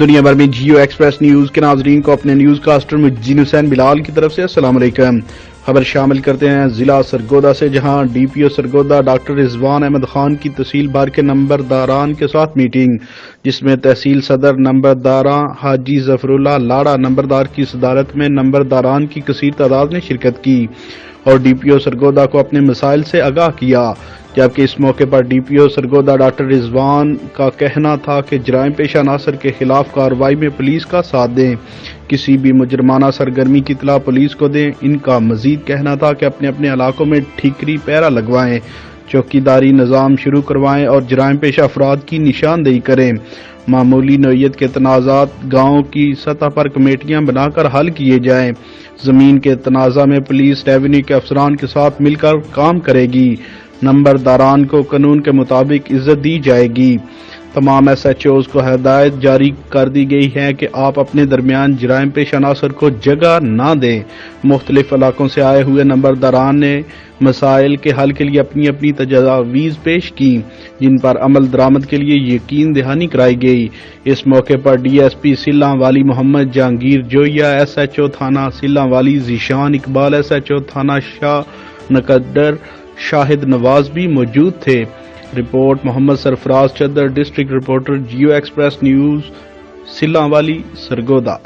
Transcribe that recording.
دنیا بھر میں جیو ایکسپریس نیوز کے ناظرین کو اپنے نیوز کاسٹر مجین حسین بلال کی طرف سے السلام علیکم۔ خبر شامل کرتے ہیں ضلع سرگودھا سے، جہاں ڈی پی او سرگودھا ڈاکٹر رضوان احمد خان کی تحصیل بھر کے نمبرداران کے ساتھ میٹنگ، جس میں تحصیل صدر نمبرداراں حاجی ظفر اللہ لاڑا نمبردار کی صدارت میں نمبرداران کی کثیر تعداد نے شرکت کی اور ڈی پی او سرگودھا کو اپنے مسائل سے آگاہ کیا، جبکہ اس موقع پر ڈی پی او سرگودھا ڈاکٹر رضوان کا کہنا تھا کہ جرائم پیشہ عناصر کے خلاف کارروائی میں پولیس کا ساتھ دیں، کسی بھی مجرمانہ سرگرمی کی اطلاع پولیس کو دیں۔ ان کا مزید کہنا تھا کہ اپنے اپنے علاقوں میں ٹھیکری پہرا لگوائیں، چوکیداری نظام شروع کروائیں اور جرائم پیشہ افراد کی نشاندہی کریں۔ معمولی نوعیت کے تنازعات گاؤں کی سطح پر کمیٹیاں بنا کر حل کیے جائیں۔ زمین کے تنازع میں پولیس ریونیو کے افسران کے ساتھ مل کر کام کرے گی۔ نمبرداران کو قانون کے مطابق عزت دی جائے گی۔ تمام ایس ایچ اوز کو ہدایت جاری کر دی گئی ہے کہ آپ اپنے درمیان جرائم پیش عناصر کو جگہ نہ دیں۔ مختلف علاقوں سے آئے ہوئے نمبرداران نے مسائل کے حل کے لیے اپنی اپنی تجاویز پیش کی، جن پر عمل درآمد کے لیے یقین دہانی کرائی گئی۔ اس موقع پر D S P Sillanwali Muhammad Jahangir Joya, S H O تھانہ Sillanwali Zeeshan Iqbal, S H O تھانہ شاہ نقدر شاہد نواز بھی موجود تھے۔ Report Muhammad Sarfraz Chadhar, district reporter, Geo express news, Sillanwali, Sargodha.